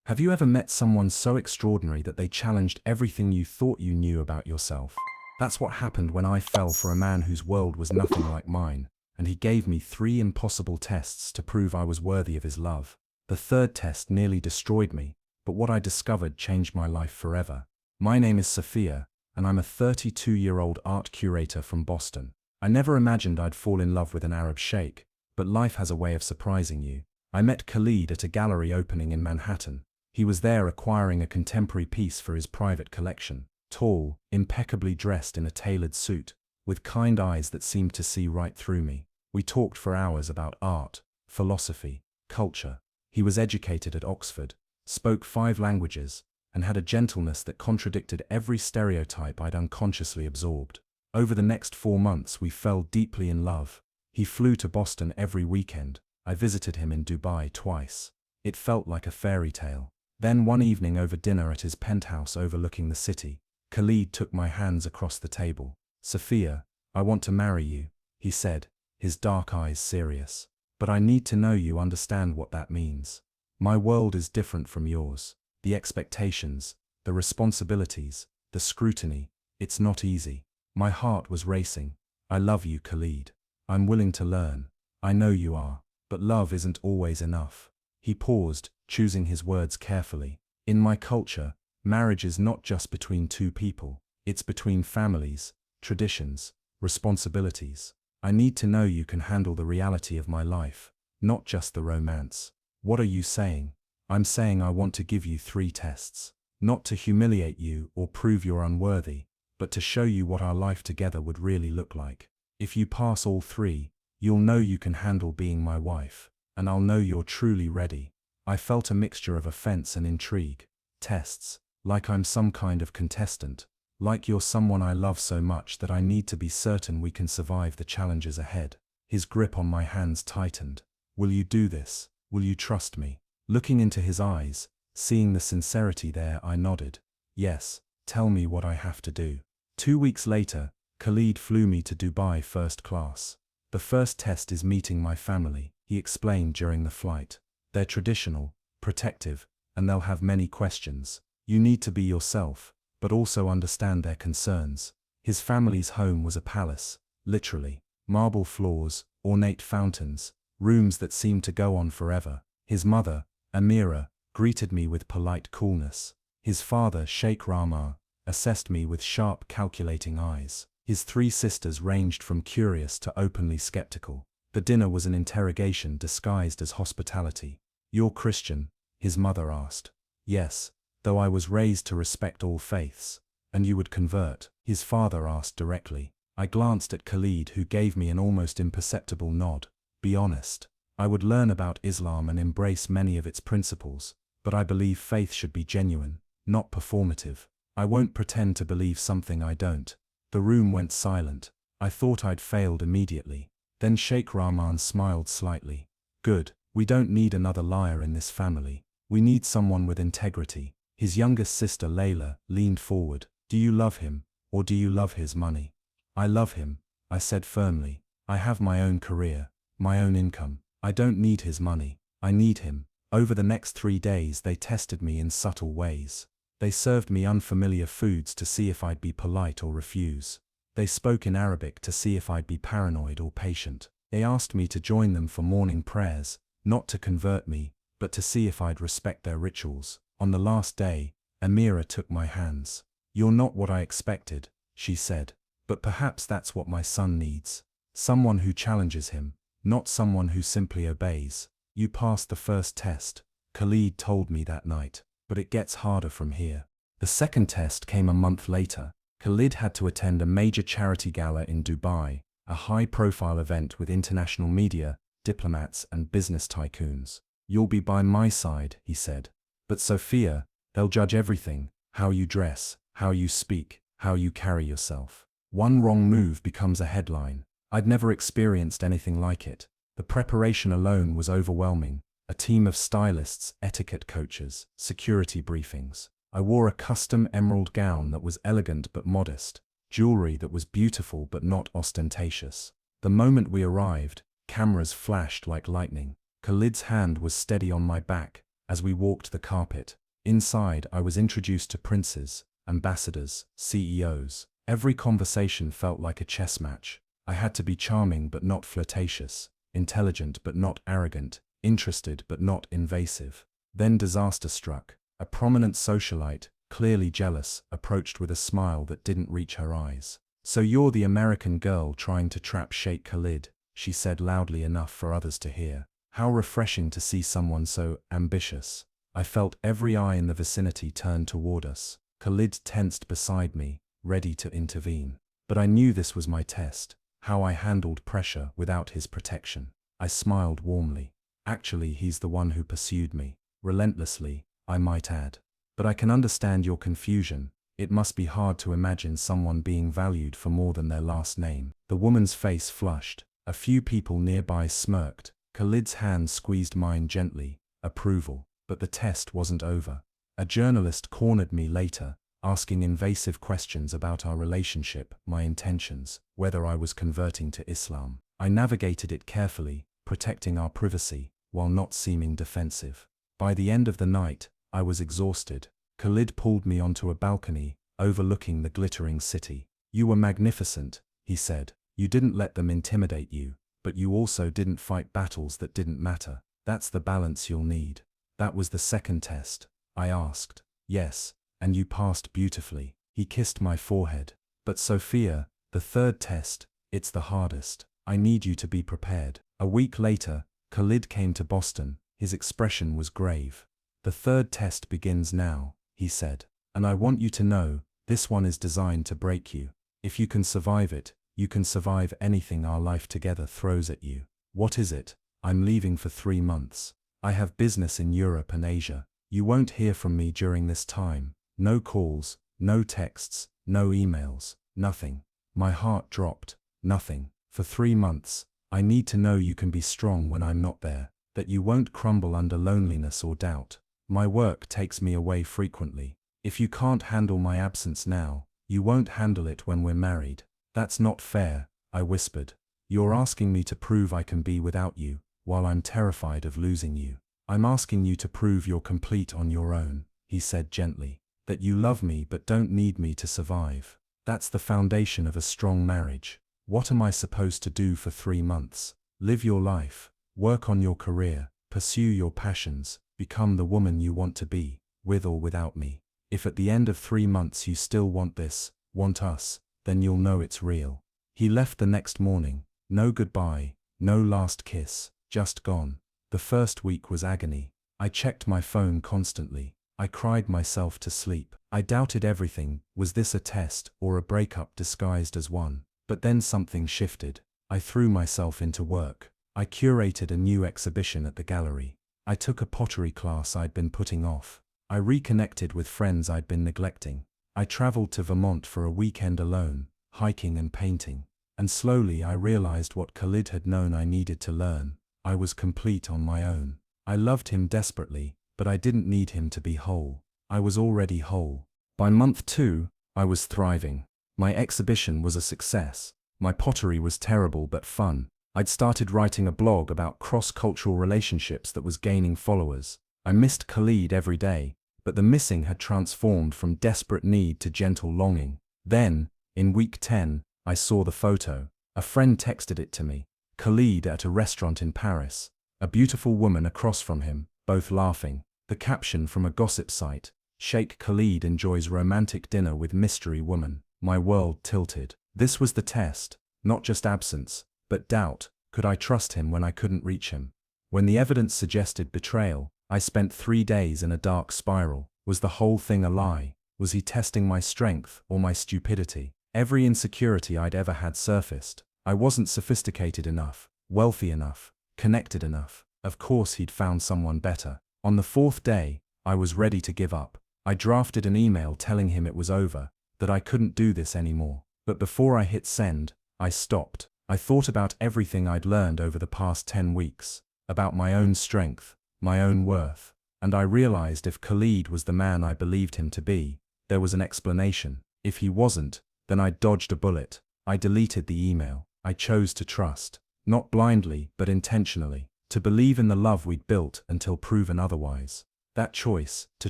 Have you ever met someone so extraordinary that they challenged everything you thought you knew about yourself? That's what happened when I fell for a man whose world was nothing like mine, and he gave me 3 impossible tests to prove I was worthy of his love. The third test nearly destroyed me, but what I discovered changed my life forever. My name is Sophia, and I'm a 32-year-old art curator from Boston. I never imagined I'd fall in love with an Arab sheikh, but life has a way of surprising you. I met Khalid at a gallery opening in Manhattan. He was there acquiring a contemporary piece for his private collection. Tall, impeccably dressed in a tailored suit, with kind eyes that seemed to see right through me. We talked for hours about art, philosophy, culture. He was educated at Oxford, spoke 5 languages, and had a gentleness that contradicted every stereotype I'd unconsciously absorbed. Over the next 4 months we fell deeply in love. He flew to Boston every weekend. I visited him in Dubai twice. It felt like a fairy tale. Then one evening over dinner at his penthouse overlooking the city, Khalid took my hands across the table. "Sophia, I want to marry you," he said, his dark eyes serious. "But I need to know you understand what that means. My world is different from yours. The expectations, the responsibilities, the scrutiny, it's not easy." My heart was racing. "I love you, Khalid. I'm willing to learn. I know you are. But love isn't always enough." He paused, choosing his words carefully. "In my culture, marriage is not just between 2 people. It's between families, traditions, responsibilities. I need to know you can handle the reality of my life, not just the romance." "What are you saying?" "I'm saying I want to give you 3 tests. Not to humiliate you or prove you're unworthy, but to show you what our life together would really look like. If you pass all 3, you'll know you can handle being my wife, and I'll know you're truly ready." I felt a mixture of offense and intrigue. Tests, like I'm some kind of contestant, like you're someone I love so much that I need to be certain we can survive the challenges ahead. His grip on my hands tightened. "Will you do this? Will you trust me?" Looking into his eyes, seeing the sincerity there, I nodded. "Yes, tell me what I have to do." 2 weeks later, Khalid flew me to Dubai first class. "The first test is meeting my family," he explained during the flight. "They're traditional, protective, and they'll have many questions. You need to be yourself, but also understand their concerns." His family's home was a palace, literally. Marble floors, ornate fountains, rooms that seemed to go on forever. His mother, Amira, greeted me with polite coolness. His father, Sheikh Rahman, assessed me with sharp, calculating eyes. His 3 sisters ranged from curious to openly skeptical. The dinner was an interrogation disguised as hospitality. "You're Christian?" his mother asked. "Yes, though I was raised to respect all faiths." "And you would convert?" his father asked directly. I glanced at Khalid, who gave me an almost imperceptible nod. "Be honest. I would learn about Islam and embrace many of its principles, but I believe faith should be genuine, not performative. I won't pretend to believe something I don't." The room went silent. I thought I'd failed immediately. Then Sheikh Rahman smiled slightly. "Good. We don't need another liar in this family. We need someone with integrity." His youngest sister Layla leaned forward. "Do you love him, or do you love his money?" "I love him," I said firmly. "I have my own career, my own income. I don't need his money. I need him." Over the next 3 days they tested me in subtle ways. They served me unfamiliar foods to see if I'd be polite or refuse. They spoke in Arabic to see if I'd be paranoid or patient. They asked me to join them for morning prayers, not to convert me, but to see if I'd respect their rituals. On the last day, Amira took my hands. "You're not what I expected," she said, "but perhaps that's what my son needs. Someone who challenges him, not someone who simply obeys." "You passed the first test," Khalid told me that night, "but it gets harder from here." The second test came a month later. Khalid had to attend a major charity gala in Dubai, a high-profile event with international media, diplomats, and business tycoons. "You'll be by my side," he said. "But Sophia, they'll judge everything: how you dress, how you speak, how you carry yourself. One wrong move becomes a headline." I'd never experienced anything like it. The preparation alone was overwhelming. A team of stylists, etiquette coaches, security briefings. I wore a custom emerald gown that was elegant but modest, jewelry that was beautiful but not ostentatious. The moment we arrived, cameras flashed like lightning. Khalid's hand was steady on my back, as we walked the carpet. Inside, I was introduced to princes, ambassadors, CEOs. Every conversation felt like a chess match. I had to be charming but not flirtatious, intelligent but not arrogant, interested but not invasive. Then disaster struck. A prominent socialite, clearly jealous, approached with a smile that didn't reach her eyes. "So you're the American girl trying to trap Sheikh Khalid," she said loudly enough for others to hear. How refreshing to see someone so ambitious. I felt every eye in the vicinity turn toward us. Khalid tensed beside me, ready to intervene. But I knew this was my test, how I handled pressure without his protection. I smiled warmly. Actually, he's the one who pursued me. Relentlessly, I might add. But I can understand your confusion. It must be hard to imagine someone being valued for more than their last name. The woman's face flushed. A few people nearby smirked. Khalid's hand squeezed mine gently, approval. But the test wasn't over. A journalist cornered me later, asking invasive questions about our relationship, my intentions, whether I was converting to Islam. I navigated it carefully, protecting our privacy, while not seeming defensive. By the end of the night, I was exhausted. Khalid pulled me onto a balcony, overlooking the glittering city. "You were magnificent," he said. "You didn't let them intimidate you, but you also didn't fight battles that didn't matter. That's the balance you'll need." "That was the second test?" I asked. "Yes, and you passed beautifully." He kissed my forehead. "But Sophia, the third test, it's the hardest. I need you to be prepared." A week later, Khalid came to Boston. His expression was grave. "The third test begins now," he said. "And I want you to know, this one is designed to break you. If you can survive it, you can survive anything our life together throws at you." "What is it?" "I'm leaving for 3 months. I have business in Europe and Asia. You won't hear from me during this time. No calls, no texts, no emails, nothing." My heart dropped. "Nothing. For 3 months. I need to know you can be strong when I'm not there, that you won't crumble under loneliness or doubt. My work takes me away frequently. If you can't handle my absence now, you won't handle it when we're married." "That's not fair," I whispered. "You're asking me to prove I can be without you, while I'm terrified of losing you." "I'm asking you to prove you're complete on your own," he said gently. "That you love me but don't need me to survive. That's the foundation of a strong marriage." What am I supposed to do for 3 months? Live your life, work on your career, pursue your passions, become the woman you want to be, with or without me. If at the end of 3 months you still want this, want us, then you'll know it's real. He left the next morning. No goodbye, no last kiss, just gone. The first week was agony. I checked my phone constantly. I cried myself to sleep. I doubted everything. Was this a test or a breakup disguised as one? But then something shifted. I threw myself into work. I curated a new exhibition at the gallery. I took a pottery class I'd been putting off. I reconnected with friends I'd been neglecting. I traveled to Vermont for a weekend alone, hiking and painting. And slowly I realized what Khalid had known I needed to learn. I was complete on my own. I loved him desperately, but I didn't need him to be whole. I was already whole. By month 2, I was thriving. My exhibition was a success. My pottery was terrible but fun. I'd started writing a blog about cross-cultural relationships that was gaining followers. I missed Khalid every day, but the missing had transformed from desperate need to gentle longing. Then, in week 10, I saw the photo. A friend texted it to me. Khalid at a restaurant in Paris. A beautiful woman across from him, both laughing. The caption from a gossip site. Sheikh Khalid enjoys romantic dinner with mystery woman. My world tilted. This was the test. Not just absence, but doubt. Could I trust him when I couldn't reach him? When the evidence suggested betrayal, I spent 3 days in a dark spiral. Was the whole thing a lie? Was he testing my strength or my stupidity? Every insecurity I'd ever had surfaced. I wasn't sophisticated enough, wealthy enough, connected enough. Of course he'd found someone better. On the 4th day, I was ready to give up. I drafted an email telling him it was over, that I couldn't do this anymore. But before I hit send, I stopped. I thought about everything I'd learned over the past 10 weeks, about my own strength, my own worth. And I realized if Khalid was the man I believed him to be, there was an explanation. If he wasn't, then I'd dodged a bullet. I deleted the email. I chose to trust. Not blindly, but intentionally. To believe in the love we'd built until proven otherwise. That choice, to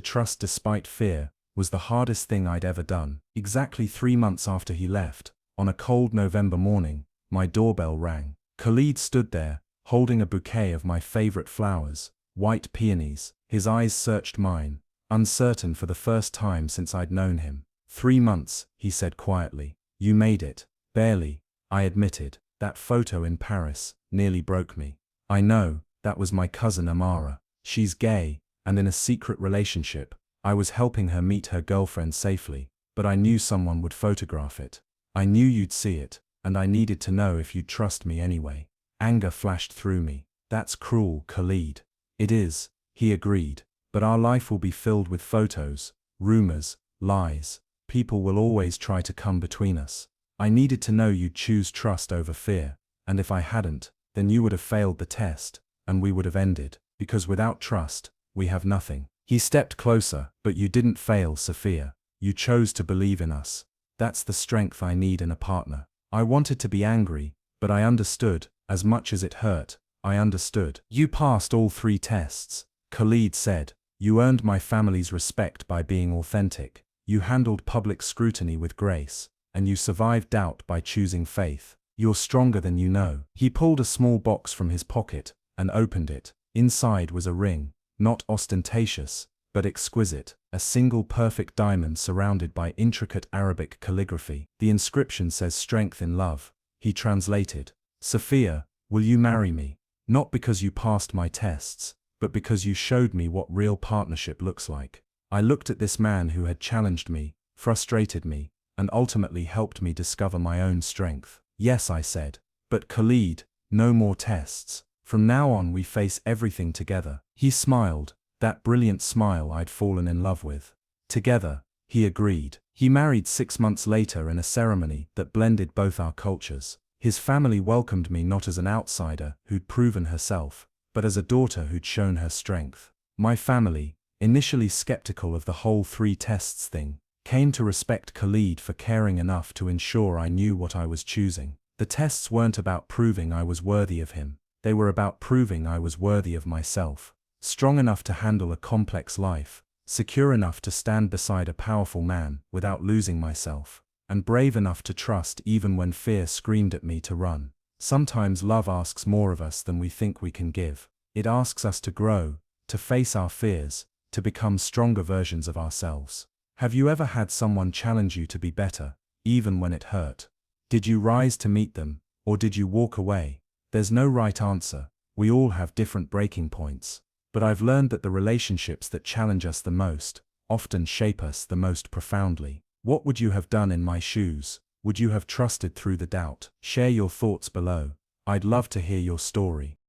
trust despite fear, was the hardest thing I'd ever done. Exactly 3 months after he left, on a cold November morning, my doorbell rang. Khalid stood there, holding a bouquet of my favorite flowers, white peonies. His eyes searched mine, uncertain for the first time since I'd known him. 3 months, he said quietly. You made it. Barely, I admitted. That photo in Paris nearly broke me. I know, that was my cousin Amara. She's gay, and in a secret relationship. I was helping her meet her girlfriend safely, but I knew someone would photograph it. I knew you'd see it, and I needed to know if you'd trust me anyway. Anger flashed through me. That's cruel, Khalid. It is, he agreed, but our life will be filled with photos, rumors, lies. People will always try to come between us. I needed to know you'd choose trust over fear, and if I hadn't, then you would have failed the test, and we would have ended, because without trust, we have nothing. He stepped closer. But you didn't fail, Sophia. You chose to believe in us. That's the strength I need in a partner. I wanted to be angry, but I understood. As much as it hurt, I understood. You passed all 3 tests, Khalid said. You earned my family's respect by being authentic. You handled public scrutiny with grace, and you survived doubt by choosing faith. You're stronger than you know. He pulled a small box from his pocket and opened it. Inside was a ring. Not ostentatious, but exquisite, a single perfect diamond surrounded by intricate Arabic calligraphy. The inscription says strength in love. He translated. Sophia, will you marry me? Not because you passed my tests, but because you showed me what real partnership looks like. I looked at this man who had challenged me, frustrated me, and ultimately helped me discover my own strength. Yes, I said. But Khalid, no more tests. From now on we face everything together. He smiled, that brilliant smile I'd fallen in love with. Together, he agreed. He married 6 months later in a ceremony that blended both our cultures. His family welcomed me not as an outsider who'd proven herself, but as a daughter who'd shown her strength. My family, initially skeptical of the whole 3 tests thing, came to respect Khalid for caring enough to ensure I knew what I was choosing. The tests weren't about proving I was worthy of him. They were about proving I was worthy of myself, strong enough to handle a complex life, secure enough to stand beside a powerful man without losing myself, and brave enough to trust even when fear screamed at me to run. Sometimes love asks more of us than we think we can give. It asks us to grow, to face our fears, to become stronger versions of ourselves. Have you ever had someone challenge you to be better, even when it hurt? Did you rise to meet them, or did you walk away? There's no right answer. We all have different breaking points. But I've learned that the relationships that challenge us the most often shape us the most profoundly. What would you have done in my shoes? Would you have trusted through the doubt? Share your thoughts below. I'd love to hear your story.